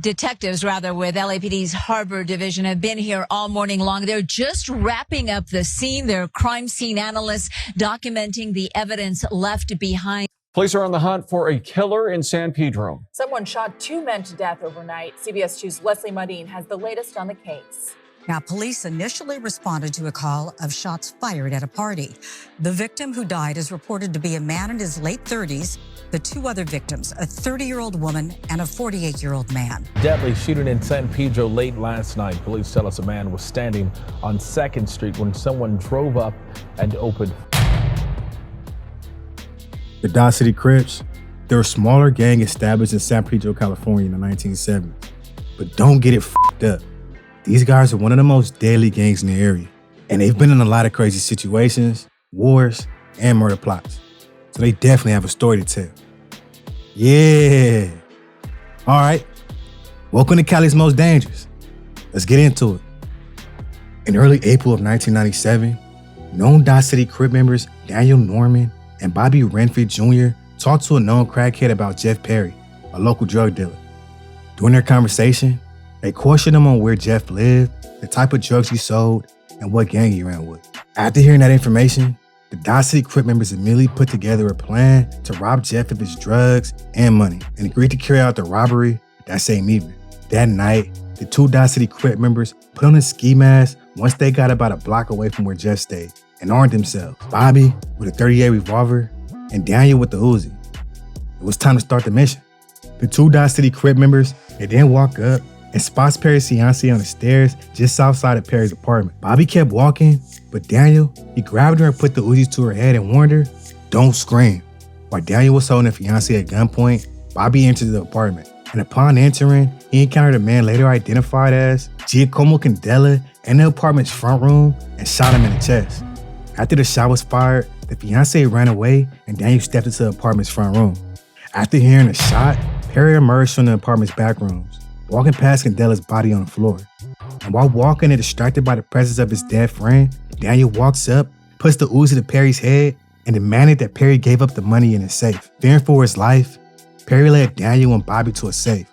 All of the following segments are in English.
Detectives, with LAPD's Harbor Division have been here all morning long. They're just wrapping up the scene. They're crime scene analysts documenting the evidence left behind. Police are on the hunt for a killer in San Pedro. Someone shot 2 men to death overnight. CBS 2's Leslie Modine has the latest on the case. Now, police initially responded to a call of shots fired at a party. The victim who died is reported to be a man in his late 30s. The 2 other victims, a 30-year-old woman and a 48-year-old man. Deadly shooting in San Pedro late last night. Police tell us a man was standing on 2nd Street when someone drove up and opened. The Dodge City Crips, they're a smaller gang established in San Pedro, California in the 1970s. But don't get it f***ed up. These guys are one of the most deadly gangs in the area, and they've been in a lot of crazy situations, wars, and murder plots. So they definitely have a story to tell. Yeah. All right. Welcome to Cali's Most Dangerous. Let's get into it. In early April of 1997, known Dodge City Crip members Daniel Norman and Bobby Renfrey Jr. talked to a known crackhead about Jeff Perry, a local drug dealer. During their conversation, they questioned him on where Jeff lived, the type of drugs he sold, and what gang he ran with. After hearing that information, the Dodge City Crip members immediately put together a plan to rob Jeff of his drugs and money and agreed to carry out the robbery that same evening. That night, the 2 Dodge City Crip members put on a ski mask once they got about a block away from where Jeff stayed and armed themselves, Bobby with a .38 revolver and Daniel with the Uzi. It was time to start the mission. The 2 Dodge City Crip members, they then walk up and spots Perry's fiancée on the stairs just outside of Perry's apartment. Bobby kept walking, but Daniel, he grabbed her and put the Uzis to her head and warned her, "Don't scream." While Daniel was holding the fiancée at gunpoint, Bobby entered the apartment. And upon entering, he encountered a man later identified as Giacomo Candela in the apartment's front room and shot him in the chest. After the shot was fired, the fiancée ran away and Daniel stepped into the apartment's front room. After hearing the shot, Perry emerged from the apartment's back rooms, walking past Candela's body on the floor. And while walking and distracted by the presence of his dead friend, Daniel walks up, puts the Uzi to Perry's head, and demanded that Perry gave up the money in his safe. Fearing for his life, Perry led Daniel and Bobby to a safe,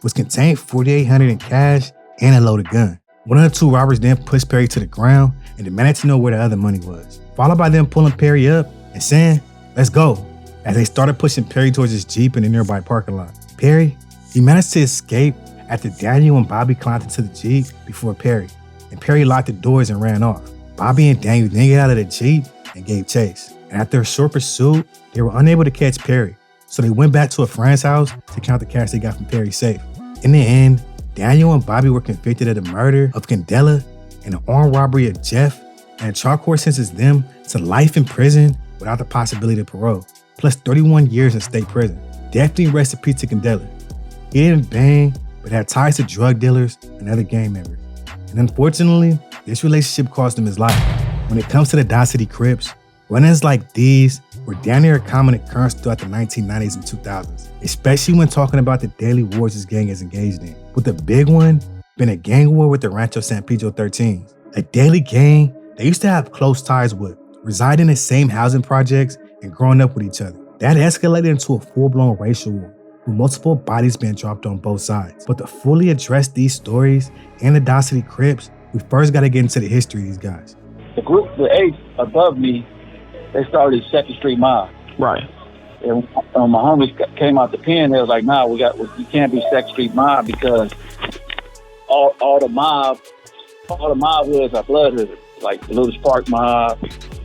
which contained $4,800 in cash and a loaded gun. One of the 2 robbers then pushed Perry to the ground and demanded to know where the other money was, followed by them pulling Perry up and saying, "Let's go," as they started pushing Perry towards his Jeep in the nearby parking lot. Perry, he managed to escape after Daniel and Bobby climbed into the Jeep before Perry, and Perry locked the doors and ran off. Bobby and Daniel then got out of the Jeep and gave chase. And after a short pursuit, they were unable to catch Perry, so they went back to a friend's house to count the cash they got from Perry's safe. In the end, Daniel and Bobby were convicted of the murder of Candela and the armed robbery of Jeff, and the trial court sentenced them to life in prison without the possibility of parole, plus 31 years in state prison. Definitely rest in peace to Candela. He didn't bang, but had ties to drug dealers and other gang members. And unfortunately, this relationship cost him his life. When it comes to the Dodge City Crips, run-ins like these were damn near a common occurrence throughout the 1990s and 2000s, especially when talking about the daily wars this gang is engaged in. With the big one being a gang war with the Rancho San Pedro 13s, a daily gang they used to have close ties with, reside in the same housing projects, and growing up with each other. That escalated into a full-blown racial war, with multiple bodies being dropped on both sides. But to fully address these stories and the Dodge City Crips, we first got to get into the history of these guys. The group, the 8 above me, they started 2nd Street Mob. Right. And my homies came out the pen. They was like, "Nah, you can't be 2nd Street Mob because all the mob hoods are blood hoods, like the Lewis Park Mob,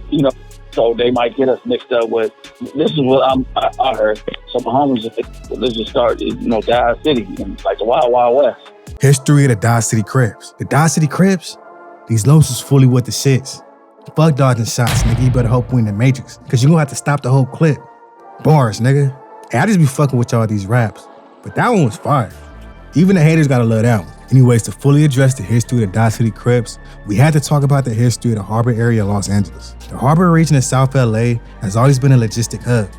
you know. So they might get us mixed up with." This is what I heard. So my homies, let's just start, Dodge City, and like the Wild Wild West. History of the Dodge City Crips. The Dodge City Crips, these los was fully with the shits. Fuck dodging shots, nigga. You better hope we in the Matrix, cause you gonna have to stop the whole clip. Bars, nigga. Hey, I just be fucking with y'all these raps, but that one was fire. Even the haters gotta love that one. Anyways, to fully address the history of the Dodge City Crips, we had to talk about the history of the Harbor area of Los Angeles. The Harbor region of South LA has always been a logistic hub,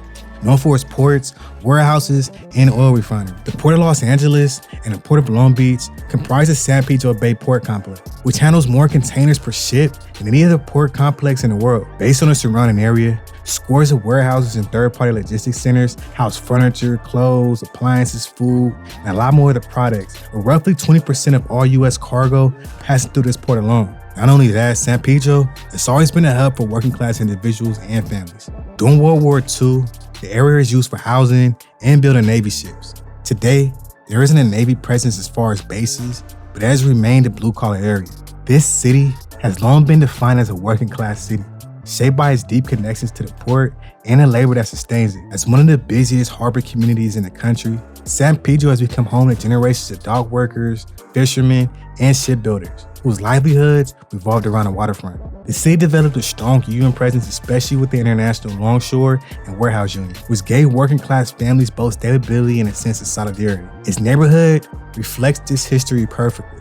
known for its ports, warehouses, and oil refineries. The Port of Los Angeles and the Port of Long Beach comprise the San Pedro Bay Port Complex, which handles more containers per ship than any other port complex in the world. Based on the surrounding area, Scores of warehouses and third-party logistics centers house furniture, clothes, appliances, food, and a lot more of the products, with roughly 20% of all U.S. cargo passing through this port alone. Not only that, San Pedro has always been a hub for working-class individuals and families. During World War II, the area is used for housing and building Navy ships. Today, there isn't a Navy presence as far as bases, but it has remained a blue-collar area. This city has long been defined as a working-class city, shaped by its deep connections to the port and the labor that sustains it. As one of the busiest harbor communities in the country, San Pedro has become home to generations of dock workers, fishermen, and shipbuilders, whose livelihoods revolved around the waterfront. The city developed a strong union presence, especially with the International Longshore and Warehouse Union, which gave working-class families both stability and a sense of solidarity. Its neighborhood reflects this history perfectly,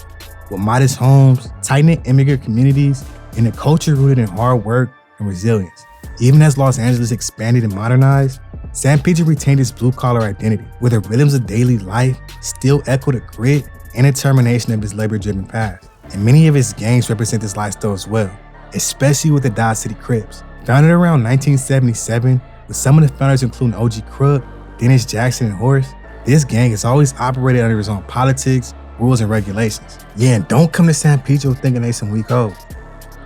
with modest homes, tight-knit immigrant communities, and a culture rooted in hard work and resilience. Even as Los Angeles expanded and modernized, San Pedro retained its blue-collar identity, where the rhythms of daily life still echo the grit and determination of its labor-driven past. And many of its gangs represent this lifestyle as well, especially with the Dodge City Crips. Founded around 1977, with some of the founders including OG Crook, Dennis Jackson, and Horace, this gang has always operated under its own politics, rules, and regulations. Yeah, and don't come to San Pedro thinking they some weak hoes.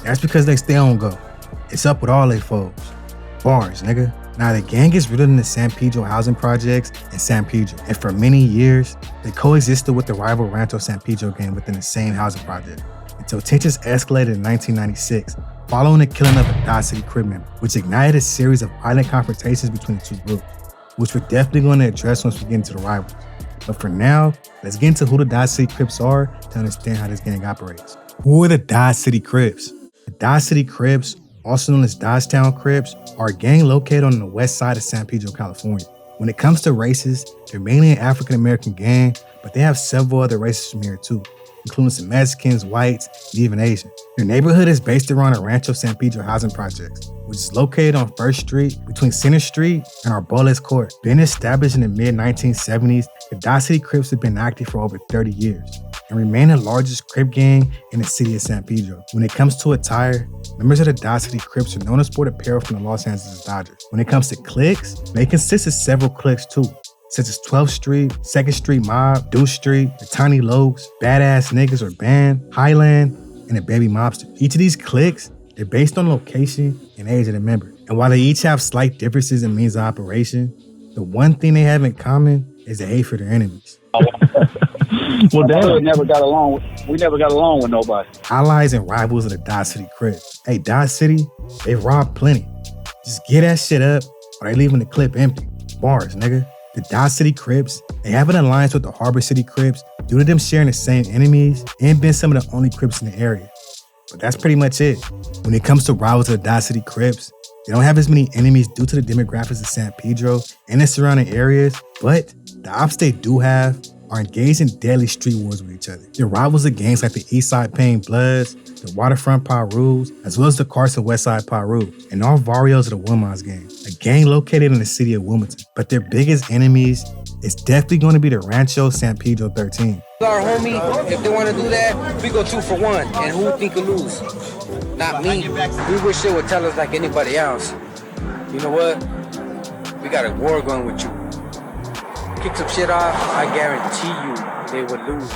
That's because they stay on go. It's up with all they foes. Bars, nigga. Now, the gang is rooted in the San Pedro housing projects in San Pedro, and for many years, they coexisted with the rival Rancho San Pedro gang within the same housing project, until tensions escalated in 1996, following the killing of a Dodge City Crip member, which ignited a series of violent confrontations between the two groups, which we're definitely going to address once we get into the rivals. But for now, let's get into who the Dodge City Crips are to understand how this gang operates. Who are the Dodge City Crips? The Dodge City Crips, also known as Dodgetown Crips, are a gang located on the west side of San Pedro, California. When it comes to races, they're mainly an African-American gang, but they have several other races from here too, including some Mexicans, whites, and even Asian. Their neighborhood is based around the Rancho San Pedro housing projects, which is located on 1st Street between Center Street and Arboles Court. Being established in the mid-1970s, the Dodge City Crips have been active for over 30 years and remain the largest Crip gang in the city of San Pedro. When it comes to attire, members of the Dodge City Crips are known to sport apparel from the Los Angeles Dodgers. When it comes to cliques, they consist of several cliques too, such as 12th Street, 2nd Street Mob, Deuce Street, the Tiny Lokes, Badass Niggas or Band, Highland, and the Baby Mobster. Each of these cliques, they're based on location and age of the member. And while they each have slight differences in means of operation, the one thing they have in common is the hate for their enemies. Well, we never got along with nobody. Allies and rivals of the Dodge City Crips. Hey, Dodge City, they robbed plenty. Just get that shit up or they leaving the clip empty. Bars, nigga. The Dodge City Crips, they have an alliance with the Harbor City Crips due to them sharing the same enemies and being some of the only Crips in the area. But that's pretty much it. When it comes to rivals of the Dodge City Crips, they don't have as many enemies due to the demographics of San Pedro and the surrounding areas, but the ops they do have are engaged in deadly street wars with each other. They're rivals of gangs like the Eastside Payne Bloods, the Waterfront Pirus, as well as the Carson Westside Piru, and all varios of the Wilmot's gang, a gang located in the city of Wilmington. But their biggest enemies is definitely going to be the Rancho San Pedro 13. Our homie, if they want to do that, we go 2 for 1, and who think will lose? Not me. We wish they would tell us like anybody else. You know what? We got a war going with you. Kick some shit off, I guarantee you they would lose.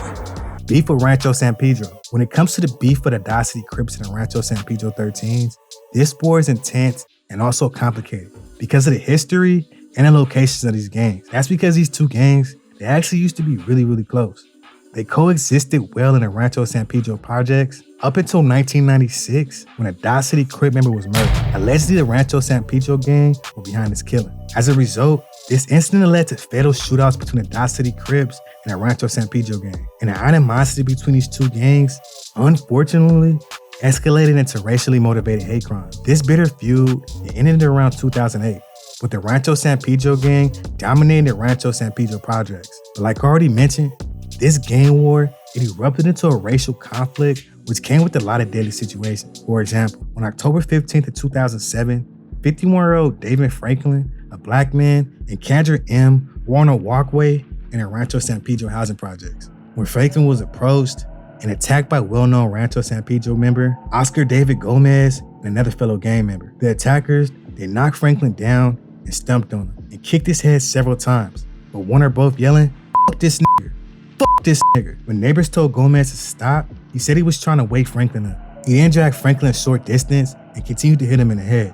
Beef with Rancho San Pedro. When it comes to the beef with the Dodge City Crips and the Rancho San Pedro 13s, this war is intense and also complicated because of the history and the locations of these gangs. That's because these two gangs, they actually used to be really, really close. They coexisted well in the Rancho San Pedro projects up until 1996 when a Dodge City Crip member was murdered. Allegedly, the Rancho San Pedro gang were behind his killing. As a result, this incident led to fatal shootouts between the Dodge City Crips and the Rancho San Pedro gang. And the animosity between these two gangs, unfortunately, escalated into racially motivated hate crime. This bitter feud ended around 2008, with the Rancho San Pedro gang dominating the Rancho San Pedro projects. But like I already mentioned, this gang war, it erupted into a racial conflict which came with a lot of deadly situations. For example, on October 15th of 2007, 51-year-old David Franklin, a black man, and Kendra M. were on a walkway in the Rancho San Pedro housing projects. When Franklin was approached and attacked by well-known Rancho San Pedro member Oscar David Gomez and another fellow gang member. The attackers, They knocked Franklin down and stumped on him and kicked his head several times, but one or both yelling, "Fuck this nigga, fuck this nigga." When neighbors told Gomez to stop, he said he was trying to wake Franklin up. He then dragged Franklin a short distance and continued to hit him in the head.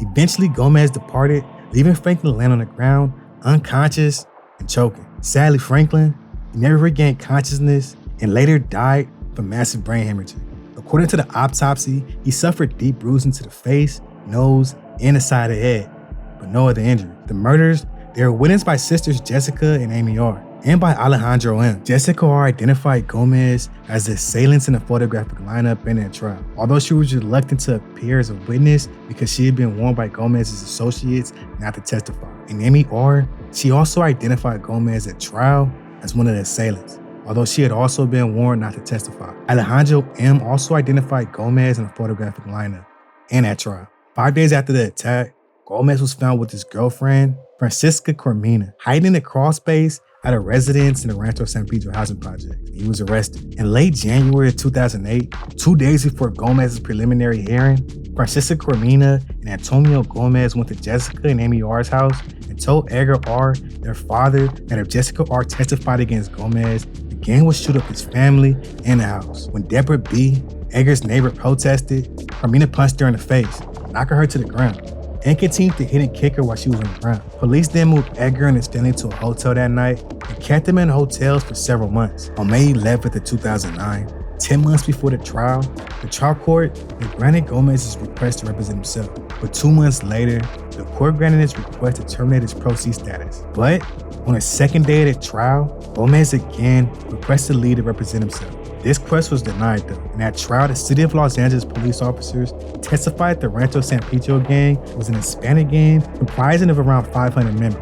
Eventually, Gomez departed, leaving Franklin laying on the ground, unconscious and choking. Sadly, Franklin, he never regained consciousness and later died from massive brain hemorrhaging. According to the autopsy, he suffered deep bruising to the face, nose, and the side of the head, but no other injury. The murders, they were witnessed by sisters Jessica and Amy R., and by Alejandro M. Jessica R. identified Gomez as the assailants in the photographic lineup in that trial, although she was reluctant to appear as a witness because she had been warned by Gomez's associates not to testify. And Amy R., she also identified Gomez at trial as one of the assailants, although she had also been warned not to testify. Alejandro M. also identified Gomez in the photographic lineup and at trial. 5 days after the attack, Gomez was found with his girlfriend, Francisca Cormina, hiding in the crawl space at a residence in the Rancho San Pedro housing project. He was arrested. In late January of 2008, 2 days before Gomez's preliminary hearing, Francisca Cormina and Antonio Gomez went to Jessica and Amy R's house and told Edgar R., their father, that if Jessica R. testified against Gomez, the gang would shoot up his family and the house. When Deborah B., Edgar's neighbor, protested, Cormina punched her in the face, knocking her to the ground, and continued to hit and kick her while she was on the ground. Police then moved Edgar and Stanley to a hotel that night and kept them in hotels for several months. On May 11th of 2009, 10 months before the trial court had granted Gomez's request to represent himself. But 2 months later, the court granted his request to terminate his pro se status. But on the second day of the trial, Gomez again requested leave to represent himself. This request was denied though. In that trial, the City of Los Angeles police officers testified the Rancho San Pedro gang was an Hispanic gang comprising of around 500 members.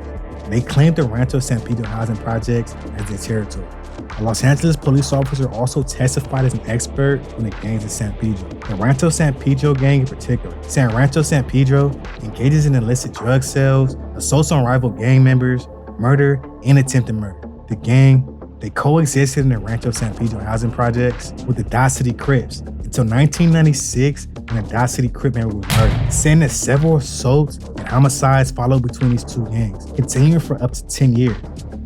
They claimed the Rancho San Pedro housing projects as their territory. A Los Angeles police officer also testified as an expert on the gangs in San Pedro. The Rancho San Pedro gang in particular. Rancho San Pedro engages in illicit drug sales, assaults on rival gang members, murder, and attempted murder. The gang, they coexisted in the Rancho San Pedro housing projects with the Dodge City Crips until 1996 when a Dodge City Crip member was murdered, saying that several assaults and homicides followed between these two gangs, continuing for up to 10 years.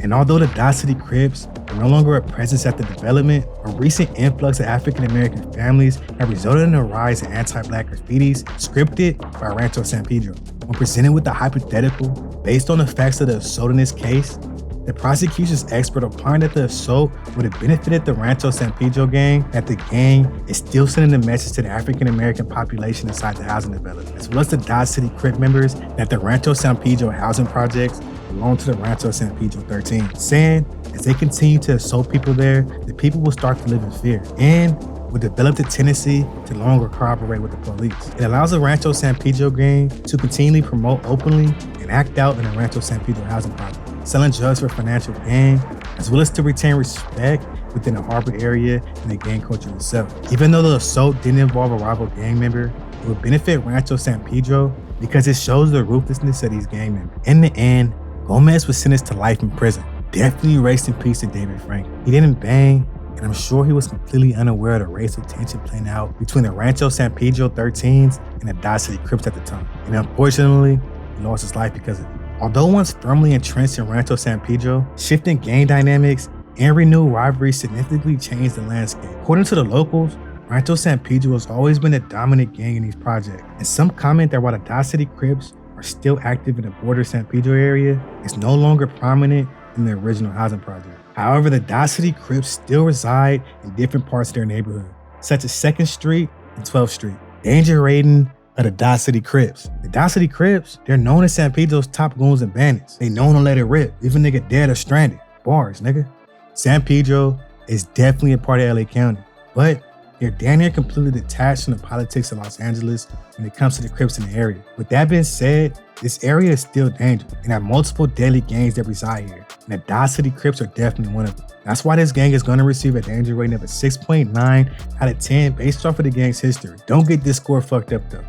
And although the Dodge City Crips are no longer a presence at the development, a recent influx of African-American families have resulted in a rise in anti-black graffitis scripted by Rancho San Pedro. When presented with a hypothetical based on the facts of the assault in this case, the prosecution's expert opined that the assault would have benefited the Rancho San Pedro gang, that the gang is still sending a message to the African-American population inside the housing development, as well as the Dodge City Crip members, that the Rancho San Pedro housing projects belong to the Rancho San Pedro 13, saying as they continue to assault people there, the people will start to live in fear and will develop the tendency to no longer cooperate with the police. It allows the Rancho San Pedro gang to continually promote openly and act out in the Rancho San Pedro housing project, selling drugs for financial gain, as well as to retain respect within the harbor area and the gang culture itself. Even though the assault didn't involve a rival gang member, it would benefit Rancho San Pedro because it shows the ruthlessness of these gang members. In the end, Gomez was sentenced to life in prison. Definitely rest in peace to David Franklin. He didn't bang, and I'm sure he was completely unaware of the racial tension playing out between the Rancho San Pedro 13s and the Dodge City Crips at the time. And unfortunately, he lost his life because of it. Although once firmly entrenched in Rancho San Pedro, shifting gang dynamics and renewed rivalries significantly changed the landscape. According to the locals, Rancho San Pedro has always been the dominant gang in these projects, and some comment that while the Dodge City Crips are still active in the border San Pedro area, it's no longer prominent in the original housing project. However, the Dodge City Crips still reside in different parts of their neighborhood, such as 2nd Street and 12th Street. Danger rating of the Dodge City Crips. The Dodge City Crips, they're known as San Pedro's top goons and bandits. They known to let it rip, leave a nigga dead or stranded. Bars, nigga. San Pedro is definitely a part of LA County, but they're damn near completely detached from the politics of Los Angeles when it comes to the Crips in the area. With that being said, this area is still dangerous and have multiple deadly gangs that reside here, and the Dodge City Crips are definitely one of them. That's why this gang is going to receive a danger rating of a 6.9 out of 10 based off of the gang's history. Don't get this score fucked up though.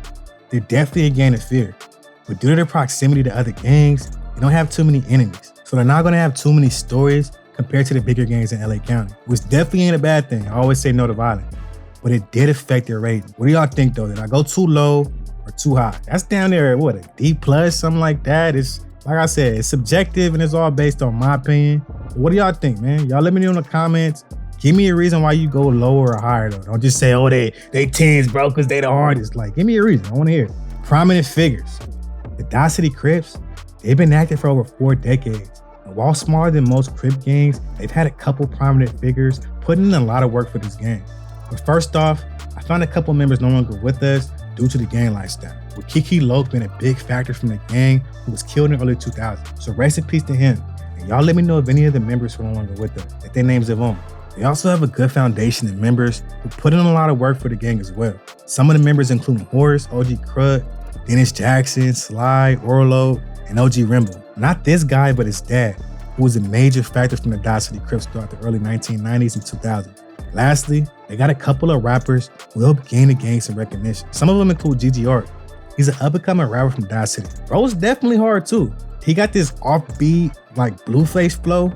They're definitely a gang to fear, but due to their proximity to other gangs, they don't have too many enemies, so they're not going to have too many stories compared to the bigger gangs in LA County, which definitely ain't a bad thing. I always say no to violence, but it did affect their rating. What do y'all think though? Did I go too low or too high. That's down there, what, a D plus, something like that. It's, like I said, it's subjective and it's all based on my opinion. But what do y'all think, man? Y'all let me know in the comments. Give me a reason why you go lower or higher, though. Don't just say, oh, they 10s, bro, because they the hardest. Like, give me a reason. I want to hear it. Prominent figures. The Dodge City Crips, they've been active for over 4 decades. And while smaller than most Crip gangs, they've had a couple prominent figures putting in a lot of work for this gang. But first off, I found a couple members no longer with us due to the gang lifestyle, with Kiki Loke being a big factor from the gang who was killed in the early 2000s. So rest in peace to him. And y'all let me know if any of the members who are no longer with us, if their names live on. They also have a good foundation of members who put in a lot of work for the gang as well. Some of the members including Horace, OG Crud, Dennis Jackson, Sly, Orlo, and OG Rimble. Not this guy, but his dad, who was a major factor from the Dodge City Crips throughout the early 1990s and 2000s. Lastly, they got a couple of rappers who helped gain the gang some recognition. Some of them include GGR. He's an up-and-coming rapper from Dodge City. Bro's definitely hard too. He got this offbeat, like Blueface flow,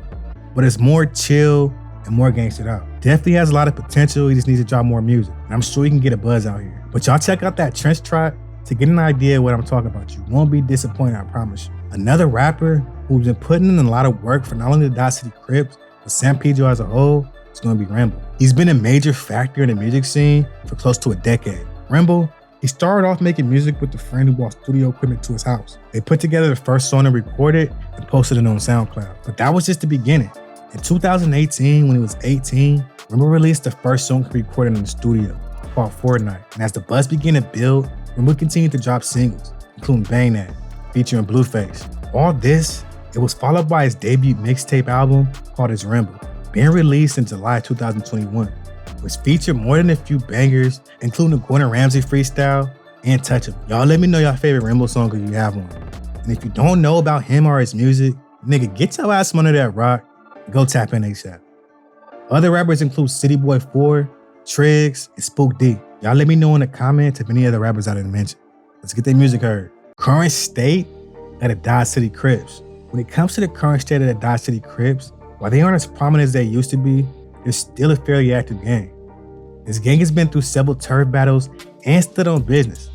but it's more chill and more gangstered out. Definitely has a lot of potential. He just needs to drop more music. And I'm sure he can get a buzz out here. But y'all check out that Trench Trot to get an idea of what I'm talking about. You won't be disappointed, I promise you. Another rapper who's been putting in a lot of work for not only the Dodge City Crips, but San Pedro as a whole, is going to be Rimble. He's been a major factor in the music scene for close to a decade. Rimble, he started off making music with a friend who brought studio equipment to his house. They put together the first song and recorded and posted it on SoundCloud. But that was just the beginning. In 2018, when he was 18, Rimble released the first song he recorded in the studio, called Fortnite. And as the buzz began to build, Rimble continued to drop singles, including Bang That, featuring Blueface. All this, it was followed by his debut mixtape album called His Rimble, being released in July 2021, which featured more than a few bangers, including the Gordon Ramsay freestyle and Touch 'Em. Y'all let me know your favorite Rimble song if you have one. And if you don't know about him or his music, nigga, get your ass under that rock and go tap in ASAP. Other rappers include City Boy 4, Triggs, and Spook D. Y'all let me know in the comments if any of the rappers I didn't mention. Let's get their music heard. Current state of the Dodge City Crips. When it comes to the current state of the Dodge City Crips, while they aren't as prominent as they used to be, they're still a fairly active gang. This gang has been through several turf battles and stood on business,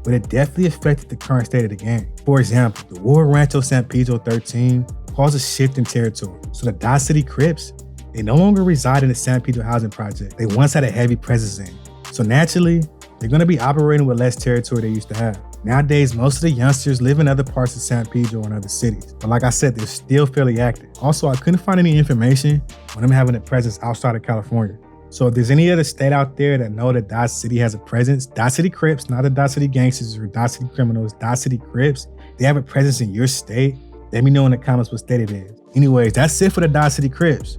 but it definitely affected the current state of the gang. For example, the war at Rancho San Pedro 13 caused a shift in territory. So the Dodge City Crips, they no longer reside in the San Pedro housing project they once had a heavy presence in. So naturally, they're going to be operating with less territory they used to have. Nowadays, most of the youngsters live in other parts of San Pedro and other cities. But like I said, they're still fairly active. Also, I couldn't find any information on them having a presence outside of California. So if there's any other state out there that know that Dodge City has a presence, Dodge City Crips, not the Dodge City Gangsters or Dodge City Criminals, Dodge City Crips, they have a presence in your state, let me know in the comments what state it is. Anyways, that's it for the Dodge City Crips.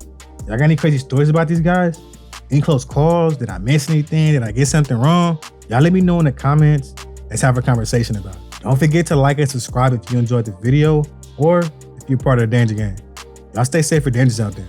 Y'all got any crazy stories about these guys? Any close calls? Did I miss anything? Did I get something wrong? Y'all let me know in the comments. Let's have a conversation about it. Don't forget to like and subscribe if you enjoyed the video or if you're part of the Danger Gang. Y'all stay safe or dangerous out there.